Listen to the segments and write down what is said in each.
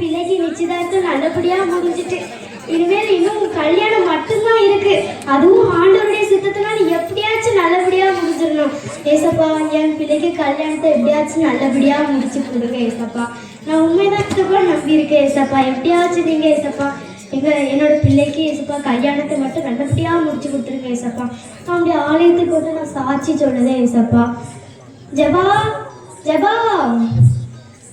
பிள்ளைக்கு நிச்சயதார்த்தம் நல்லபடியா முடிஞ்சிட்டு இனிமேல் இன்னும் கல்யாணம் மட்டும்தான் இருக்கு. அதுவும் ஆண்டவருடைய சித்தத்தினால எப்படியாச்சும் நல்லபடியா முடிஞ்சிடணும். ஏசப்பா என் பிள்ளைக்கு கல்யாணத்தை எப்படியாச்சும் நல்லபடியா முடிச்சு கொடுங்க ஏசப்பா. நான் உண்மைதான் கூட நம்பி இருக்கேன் ஏசப்பா. எப்படியாச்சும் நீங்க ஏசப்பா என்னோட பிள்ளைக்கு ஏசப்பா கல்யாணத்தை மட்டும் நல்லபடியா முடிச்சு கொடுத்துருங்க ஏசப்பா. அவனுடைய ஆலயத்துக்கு வந்து நான் சாட்சி சொன்னதேன் ஏசப்பா. ஜபா ஜபா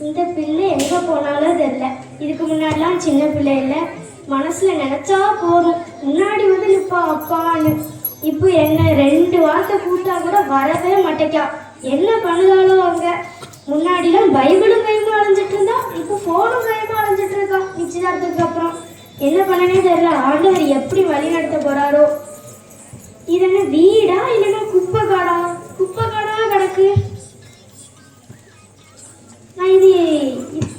இந்த பிள்ளை எங்க போனாலும் தெரியல. இதுக்கு முன்னாடிலாம் சின்ன பிள்ளை இல்லை, மனசுல நினைச்சா போதும் முன்னாடி வந்து நிப்பா அப்பான்னு. இப்போ என்ன 2 வார்த்தை கூட்டா கூட வரவே மாட்டேக்கா. என்ன பண்ணுதாலும் அவங்க முன்னாடிலாம் பைபிளும் கைமா அலைஞ்சிட்டு இருந்தா, இப்போ போனும் கைமா அலைஞ்சிட்டு இருக்கா. நிச்சயதார்த்தத்துக்கு அப்புறம் என்ன பண்ணனே தெரியல. ஆண்டவர் எப்படி வழி நடத்த போறாரோ. இது என்ன வீடா இல்லைன்னா குப்பை காடா? குப்பை காடா கிடக்கு. நான் இது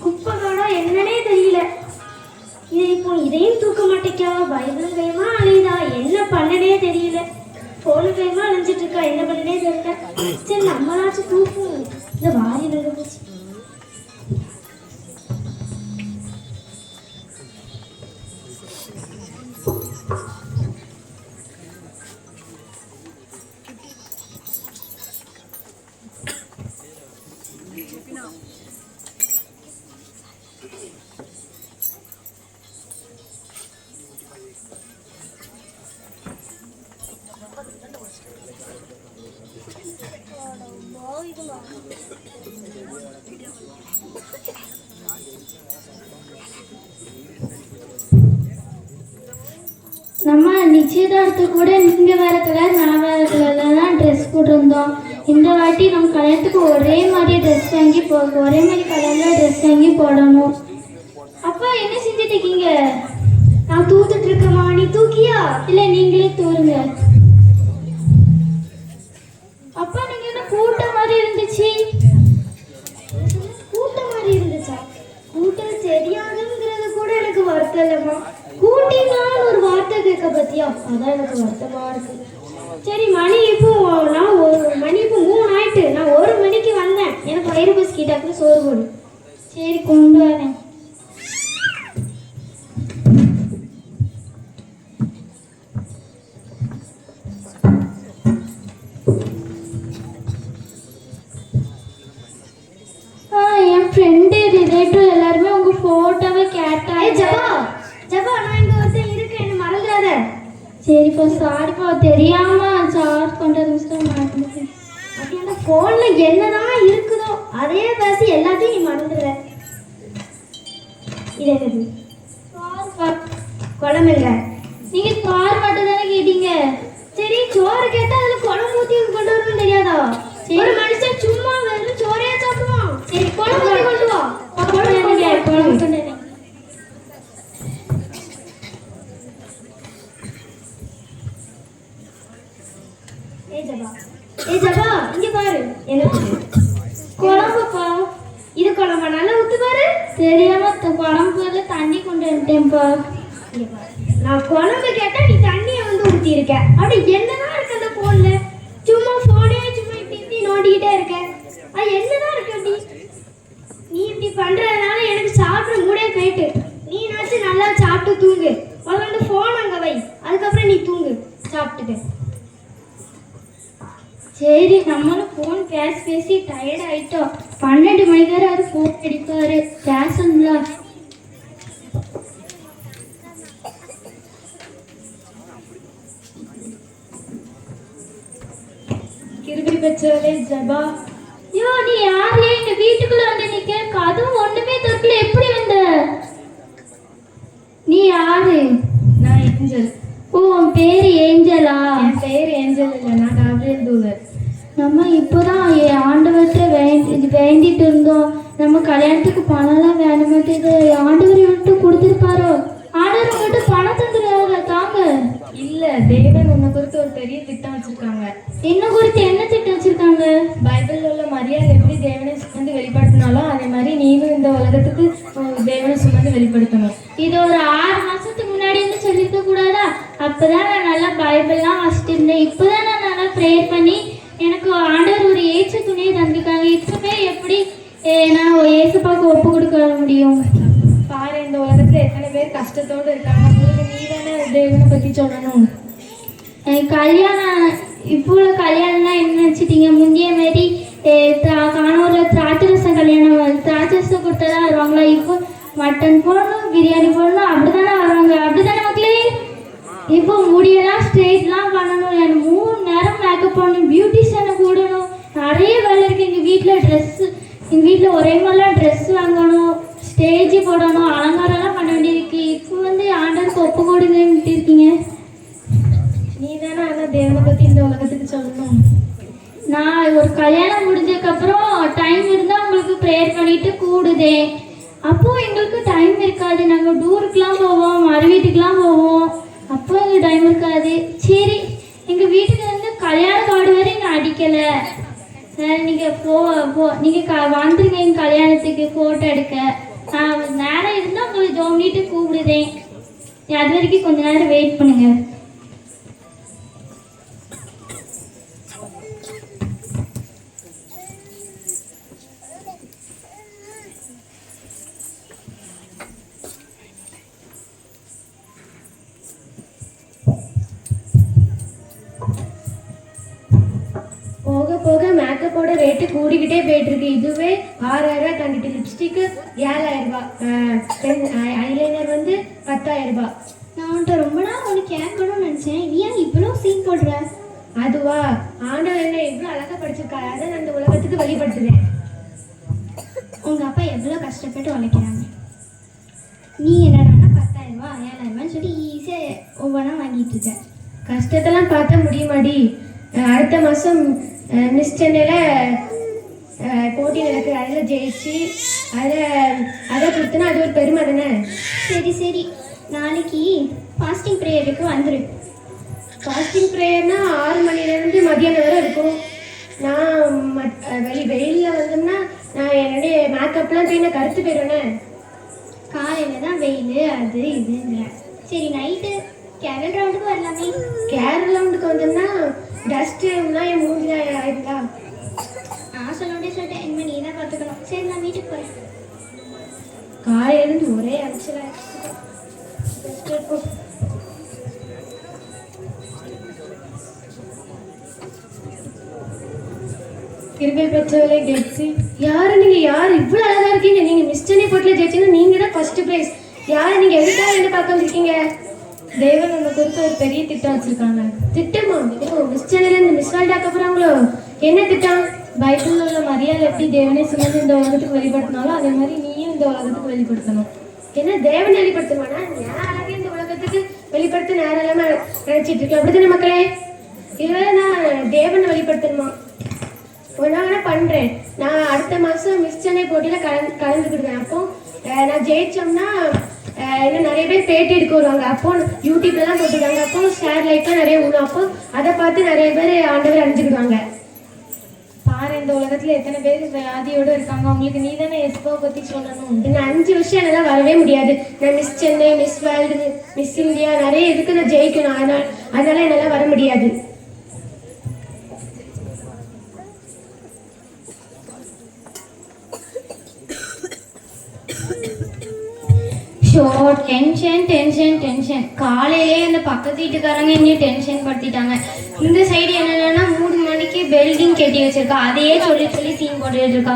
குப்பை காடா என்னன்னே தெரியல. இது இப்போ இதையும் தூக்க மாட்டேக்கா. பைபிள் கைமா அலையுதா. என்ன பண்ணனே தெரியல. போனு கைமா அலைஞ்சிட்டு இருக்கா. என்ன பண்ணனே தெரியல. சரி நம்மளாச்சும் தூக்கும். இந்த வாரி நடந்துச்சு. நம்ம நிச்சயதார்த்தத்துக்கு கூட நீங்கள் வேறு கலர் நான் வேறு கலரில் தான் ட்ரெஸ் போட்டிருந்தோம். இந்த வாட்டி நம்ம கல்யாணத்துக்கு ஒரே மாதிரி ட்ரெஸ் வாங்கி ஒரே மாதிரி கலரில் ட்ரெஸ் வாங்கி போடணும். அப்பா என்ன செஞ்சுட்டு இருக்கீங்க? நான் தூத்துட்டு இருக்கேம்மா. நீ தூக்கியா? இல்லை நீங்களே தூருங்க. அப்பா நீங்கள் என்ன கூட்டம் மாதிரி இருந்துச்சு? கூட்டம் மாதிரி இருந்துச்சா? கூட்டம் தெரியாதுங்கிறது கூட எனக்கு வருத்தம் இல்லைம்மா. கூட்டினான்னு ஒரு வார்த்தை கேட்க பத்தியா, அதான் எனக்கு வருத்தமா இருக்கு. சரி மணி இப்போ மணி இப்போ 3 ஆயிட்டு. நான் 1 மணிக்கு வந்தேன். எனக்கு வயிறு பஸ் கிட்டாக்கு சோறு போடு. சரி கொண்டு வரேன். என் ஃப்ரெண்டு ரிலேட்டிவ் எல்லாருமே உங்க போட்டோவை கேட்டாங்க. ஜபா ஜபா நான் இங்க ஒருத்தன் இருக்கேன், என்ன மறந்துடாத. சரிப்பா சாரிப்பா, தெரியாம சார்ஜ் பண்றது மிஸ்டேக் மாட்டேன். அப்படி அந்த போன்ல என்னதான் இருக்குதோ அதே பேசி எல்லாத்தையும் நீ மறந்துடுற. இது என்னது? குழம்பு இல்ல. நீங்க கார் மட்டும் தானே கேட்டீங்க. சரி சோறு கேட்டா அதுல குழம்பு ஊத்தி கொண்டு வரணும்னு தெரியாதா? ஒரு மனுஷன் சும்மா வெறும் சோறையா சாப்பிடுவான். சரி குழம்பு ஊத்தி கொண்டு வா. குழம்பு சொன்னேன். ஏ ஜபா இங்க பாரு. என்ன குழம்புப்பா. இது குழம்பா? நல்லா ஊத்து பாரு. தெரியாம குழம்புல தண்ணி கொண்டு வந்துட்டேன்ப்பா. நான் குழம்பு கேட்டா நீ தண்ணிய வந்து ஊத்தி இருக்க. அப்படி என்னதான் இருக்கு அந்த போன்ல? சும்மா போனே சும்மா இப்படி நோண்டிக்கிட்டே இருக்க. அது என்னதான் இருக்கு அப்படி? நீ இப்படி பண்றதுனால எனக்கு சாப்பிட மூடே போயிட்டு. நீ நாச்சு நல்லா சாப்பிட்டு தூங்கு. முதல்ல போன் அங்க வை, அதுக்கப்புறம் நீ தூங்கு சாப்பிட்டுட்டு. சரி நம்மளும் ஃபோன் பேசி டயர்ட் ஆயிட்டோம். 12 மணிக்கு வரை அது ஃபோன் அடிப்பாரு. பேசணும்ல. கிருபி பெற்றவளே ஜபா. யோ நீ யாரே எங்க வீட்டுக்குள்ள வந்து நிக்க? அதுவும் ஒண்ணுமே தரல. எப்படி வந்த? நீ யாரு? நான் ஏஞ்சல். ஓ உன் பேரு ஏஞ்சலா? என் பேர் ஏஞ்சல் இல்லை, நான் காப்ரியல் தூதர். நம்ம இப்போதான் ஆண்டவர்கிட்ட வேண்டிட்டு இருந்தோம். நம்ம கல்யாணத்துக்கு பணம்லாம் வேணுமாட்டேது. ஆண்டவர் விட்டு கொடுத்துருப்பாரோ? ஆண்டவர் உங்கள்கிட்ட பணம் தந்துடுறாரு தாங்க. இல்ல, தேவன் உன்னை குறித்து ஒரு பெரிய திட்டம் வச்சிருக்காங்க. என்ன குறித்து என்ன திட்டம் வச்சிருக்காங்க? பைபிள்ல உள்ள மரியாதை எப்படி தேவனை சுமந்து வெளிப்படுத்தினாலும் அதே மாதிரி நீனும் இந்த உலகத்துக்கு தேவனை சுமந்து வெளிப்படுத்தணும். இது ஒரு 6 மாசத்துக்கு முன்னாடி வந்து சொல்லிருக்க கூடாதா? அப்பதான் நான் நல்லா பைபிள்லாம் வாசிட்டு இருந்தேன். இப்போதான் நான் நல்லா ப்ரேயர் பண்ணி எனக்கு ஆண்டவர் ஒரு ஏற்ற துணியை தந்திருக்காங்க. இப்பவே எப்படி நான் ஏசப்பாவுக்கு ஒப்பு கொடுக்க முடியும்? இந்த உலகத்துல எத்தனை பேர் கஷ்டத்தோடு இருக்காங்க. உங்களுக்கு நீ தானே தேவனை பத்தி சொல்லணும். கல்யாணம் இப்போ உள்ள கல்யாணம்லாம் என்ன நினச்சிட்டீங்க? முந்தைய மாரி காணூரில் திராட்சரசம் கல்யாணம் திராட்சரசம் கொடுத்தா வருவாங்களா? இப்போ மட்டன் போடணும், பிரியாணி போடணும், அப்படிதானே வருவாங்க. அப்படிதானே மக்களே? இப்போ முடியெல்லாம் ஸ்ட்ரெயிட்லாம் பண்ணணும், எனக்கு 3 நேரம் மேக்கப் பண்ணணும், பியூட்டிஷியனை கூடணும், நிறைய வேலை இருக்குது. எங்கள் வீட்டில் எங்கள் வீட்டில் ஒரே மாதிரிலாம் ட்ரெஸ் வாங்கணும், ஸ்டேஜ் போடணும், அலங்காரம்லாம் பண்ண வேண்டியிருக்கு. இப்போ ஆண்டருக்கு ஒப்பு கொடுங்கன்ட்டு இருக்கீங்க. நீ தானே ஆனால் தேவனை பற்றி இந்த உலகத்துக்கு சொல்லணும். நான் ஒரு கல்யாணம் முடிஞ்சதுக்கப்புறம் டைம் இருந்தால் உங்களுக்கு ப்ரேயர் பண்ணிட்டு கூடுதேன். அப்போது எங்களுக்கு டைம் இருக்காது. நாங்கள் டூருக்கெலாம் போவோம், மறு வீட்டுக்கெலாம் போவோம். அப்போ எங்களுக்கு டைம் இருக்காது. சரி, எங்கள் வீட்டுக்கு கல்யாண கார்டு வரை நான் அடிக்கலை. நீங்கள் நீங்கள் வந்துருங்க எங்கள் கல்யாணத்துக்கு ஃபோட்டோ எடுக்க. நான் நேரம் இருந்தால் உங்களுக்கு ஜோம்னிட்டு கூப்பிடுதேன். அது வரைக்கும் கொஞ்ச நேரம் வெயிட் பண்ணுங்கள். போக போக மேக்கப்போட ரேட்டு கூடிக்கிட்டே போயிட்டு இருக்கு. இதுவே 6000 ரூபாய் தாண்டிட்டு. லிப்ஸ்டிக்கு 7000 ரூபாய், ஐலைனர் 10,000 ரூபாய். நான் உன்கிட்ட ரொம்ப நாள் ஒன்று கேட்கணும்னு நினச்சேன். நீ ஏன் இவ்வளோ சீன் போடுற? அதுவா, ஆண்டவர் என்ன இவ்வளோ அழகாக படிச்சிருக்காரு, அதை நான் இந்த உலகத்துக்கு வெளிப்படுத்துவேன். உங்கள் அப்பா எவ்வளோ கஷ்டப்பட்டு உழைக்கிறாங்க. நீ என்னடானா 10,000 ரூபா 7,000 ரூபான்னு சொல்லி ஈஸியாக ஒவ்வொன்றா வாங்கிட்டு இருக்க. கஷ்டத்தெல்லாம் பார்த்தா முடியுமாடி? அடுத்த மாதம் மிஸ் சென்னையில் போட்டி நடக்குது, அதில் ஜெயிச்சு அதை கொடுத்தனா அது ஒரு பெருமை தானே. சரி சரி, நாளைக்கு ஃபாஸ்டிங் ப்ரேயருக்கு வந்துரு. ஃபாஸ்டிங் ப்ரேயர்னா 6 மணிலேருந்து மதியானம் வரை இருக்கும். நான் வெயிலில் வந்தோம்னா நான் என்னுடைய மேக்கப்லாம் போய் நான் கருத்து போயிடுவேனே. காலையில் தான் வெயில், அது இதுங்கிற. சரி, நைட்டு கேரல் ரவுண்டுக்கு வரலாமே. கேரல் ரவுண்டுக்கு வந்தோம்னா டஸ்ட்லாம் என் மூஞ்சில் ஆயிருந்தா. நான் சொல்லிட்டேன், இனிமேல் நீ தான் பார்த்துக்கணும். சரி, நான் வீட்டுக்கு போகிறேன். காலையிலேருந்து ஒரே அடிச்சல. கிருபை பெற்றவளே கெட்ஸி. யாரு நீங்க? யார் இவ்வளோ அழகா இருக்கீங்க? நீங்க மிஸ் சென்னை போட்டில் ஜெயிச்சீங்கன்னா நீங்க தான் ஃபர்ஸ்ட் பிரைஸ். யாரு நீங்க? எதுக்காக என்ன பார்க்க வந்திருக்கீங்க? தேவன் உங்களை குறித்து ஒரு பெரிய திட்டம் வச்சிருக்காங்க. திட்டமா? மிஸ் சென்னையில இருந்து மிஸ் வேர்ல்ட் ஆக்க போறாங்களோ? என்ன திட்டம்? பைபிளில் உள்ள மரியாதை எப்படி தேவனை சுமந்து இந்த உலகத்துக்கு வெளிப்படுத்தினாலும் அதே மாதிரி நீயும் இந்த உலகத்துக்கு வெளிப்படுத்தணும். என்ன தேவனை வெளிப்படுத்தணும்னா நான் அழகே இந்த உலகத்துக்கு வெளிப்படுத்த நேரம் இல்லாம நினைச்சிட்டு இருக்கேன். அப்படித்தானே மக்களே? இதுவரை நான் தேவனை வெளிப்படுத்தணுமா? ஒன்னா பண்றேன். நான் அடுத்த மாசம் மிஸ் சென்னை போட்டியில கலந்துக்கிடுவேன். அப்போ நான் ஜெயிச்சோம்னா இன்னும் நிறைய பேர் பேட்டி எடுக்க வருவாங்க. அப்போ யூடியூப்லாம் போட்டுருக்காங்க. அப்போ ஷேர் லைக்லாம் நிறைய விடும். அப்போ அதை பார்த்து நிறைய பேர் ஆண்டவர் அணிஞ்சுக்கிடுவாங்க. பாரு, இந்த உலகத்துல எத்தனை பேர் வியாதியோடு இருக்காங்க. அவங்களுக்கு நீ தானே எஸ்பாவை பத்தி சொல்லணும். இன்னும் 5 வருஷம் என்னால் வரவே முடியாது. நான் miss Chennai, miss world, miss India நிறைய இதுக்கு நான் ஜெயிக்கணும். அதனால என்னால் வர முடியாது. Show, tension. காலையிலே அந்த பக்கத்து வீட்டுக்காரங்க இன்னும் டென்ஷன் படுத்திட்டாங்க. இந்த சைடு என்னன்னா 3 மணிக்கு பில்டிங் கட்டி வச்சிருக்கா, அதையே சொல்லி சீன் போட்டுட்டு இருக்கா.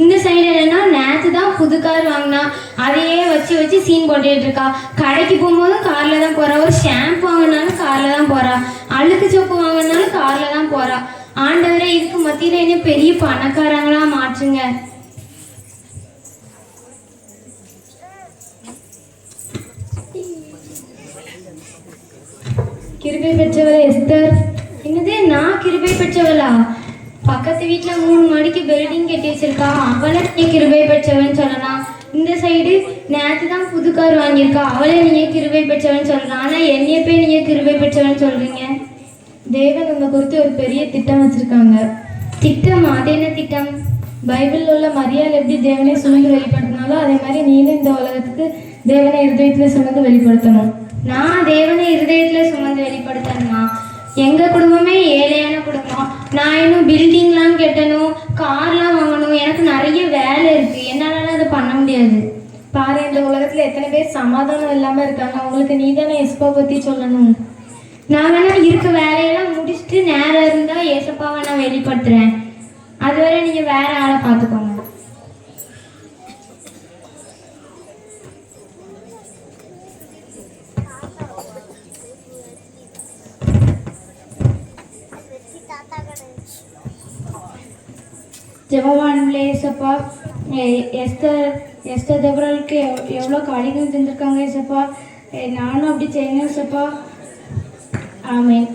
இந்த சைடு என்னன்னா நேற்று தான் புது கார் வாங்கினா, அதையே வச்சு சீன் போட்டுட்டு இருக்கா. கடைக்கு போகும்போதும் கார்ல தான் போறா. ஒரு ஷாம்பு வாங்கினாலும் கார்ல தான் போறா. அழுக்கு சொப்பு வாங்கினாலும் கார்ல தான் போறா. ஆண்டவரே, இதுக்கு மத்தியில என்ன பெரிய பணக்காரங்களா மாற்றுங்க. கிருபை பெற்றவளே எஸ்தர். என்னது, நான் கிருபை பெற்றவளா? பக்கத்து வீட்டில் 3 மணிக்கு பில்டிங் கட்டி வச்சிருக்கா, அவளை நீ கிருபை பெற்றவன் சொல்லலாம். இந்த சைடு நேற்று தான் புது கார் வாங்கியிருக்கா, அவளை நீங்கள் கிருபை பெற்றவன் சொல்லலாம். ஆனால் என்னைய போய் நீங்கள் கிருபை பெற்றவன் சொல்கிறீங்க. தேவன் உங்களை குறித்து ஒரு பெரிய திட்டம் வச்சிருக்காங்க. திட்டம்? அது என்ன திட்டம்? பைபிளில் உள்ள மரியாதை எப்படி தேவனை சுமந்து வெளிப்படுத்தினாலும் அதே மாதிரி நீனும் இந்த உலகத்துக்கு தேவனை இருதயத்தில் சுமந்து வெளிப்படுத்தணும். நான் தேவனை இருதயத்தில் சுமந்து வெளிப்படுத்தணுமா? எங்கள் குடும்பமே ஏழையான குடும்பம். நான் இன்னும் பில்டிங்லாம் கட்டணும், கார்லாம் வாங்கணும். எனக்கு நிறைய வேலை இருக்குது, என்னால் அதை பண்ண முடியாது. பாரு, இந்த உலகத்துல எத்தனை பேர் சமாதானம் இல்லாம இருக்காங்க. அவங்களுக்கு நீ தானே எஸ்பா பத்தி சொல்லணும். நான் வேணா இருக்க வேலையெல்லாம் முடிச்சுட்டு நேரம் இருந்தால் ஏசப்பாவை நான் வெளிப்படுத்துகிறேன். அதுவரை நீங்கள் வேற ஆளை பார்த்துக்கோங்க. ஜெபவான்களே ஏசப்பா, எஸ்தர் தேவர்களுக்கு எவ்வளோ காரியங்கள் செஞ்சுருக்காங்க ஏசப்பா. நானும் அப்படி செய்யணும் ஏசப்பா. ஆமென்.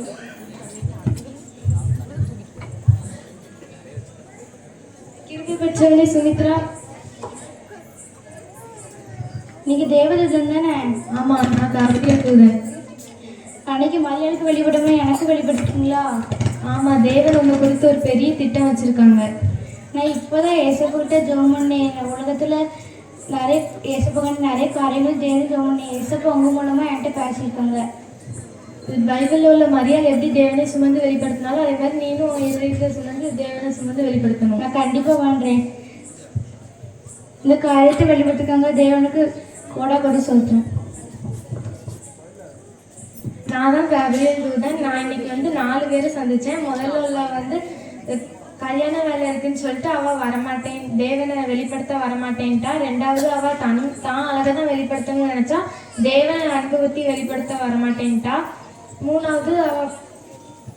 கிருபை பெற்றவளே சுமித்ரா, நீங்க தேவதூதன் தானே? ஆமா, நான் கார்த்திகா தூதன். அன்னைக்கு மலையாளுக்கு வெளிப்படாம எனக்கு வெளிப்படுத்துங்களா? ஆமா, தேவன் உங்க குறித்து ஒரு பெரிய திட்டம் வச்சிருக்காங்க. நான் இப்போதான் ஏசப்பாக்கிட்ட ஜெபம் பண்ணேன். உலகத்துல நிறைய ஏசப்பாக்கிட்ட நிறைய காரியங்கள் தேடி ஜெபம் பண்ணேன். ஏசப்பா உங்க மூலமா என்கிட்ட பேசியிருக்காங்க. பைபிளில் உள்ள மரியாதை எப்படி தேவனை சுமந்து வெளிப்படுத்தினாலும் அதே மாதிரி நீனும் இதயத்தில் சுமந்து தேவனை சுமந்து வெளிப்படுத்தணும். நான் கண்டிப்பா பண்றேன். இந்த காரியத்தை வெளிப்படுத்திருக்காங்க. தேவனுக்கு கோடி சொல்றேன். நான் தான் கேப்ரியல் தூதன். நான் இன்னைக்கு 4 பேரை சந்திச்சேன். முதல்ல உள்ள கல்யாண வேலை இருக்குன்னு சொல்லிட்டு அவள் வரமாட்டேன், தேவனை வெளிப்படுத்த வரமாட்டேன்ட்டா. 2வது அவள் தான் அழகாக தான் வெளிப்படுத்தணும்னு நினச்சா, தேவனை அனுபவத்தி வெளிப்படுத்த வரமாட்டேன்ட்டா. 3வது அவள்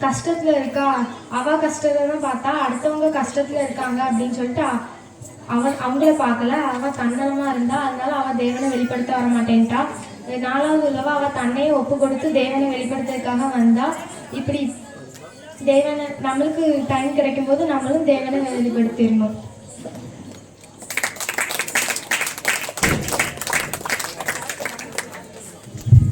கஷ்டத்தில் இருக்கா, அவள் கஷ்டத்தை தான் பார்த்தா, அடுத்தவங்க கஷ்டத்தில் இருக்காங்க அப்படின்னு சொல்லிட்டு அவங்கள பார்க்கல. அவள் தன்னலமாக இருந்தா, அதனால அவள் தேவனை வெளிப்படுத்த வரமாட்டேன்ட்டா. 4வது உள்ளவா அவள் தன்னையே ஒப்பு கொடுத்து தேவனை வெளிப்படுத்துறதுக்காக வந்தா. இப்படி தேவனை நம்மளுக்கு டைம் கிடைக்கும் போது நம்மளும் தேவனை வெளிப்படுத்திடணும்.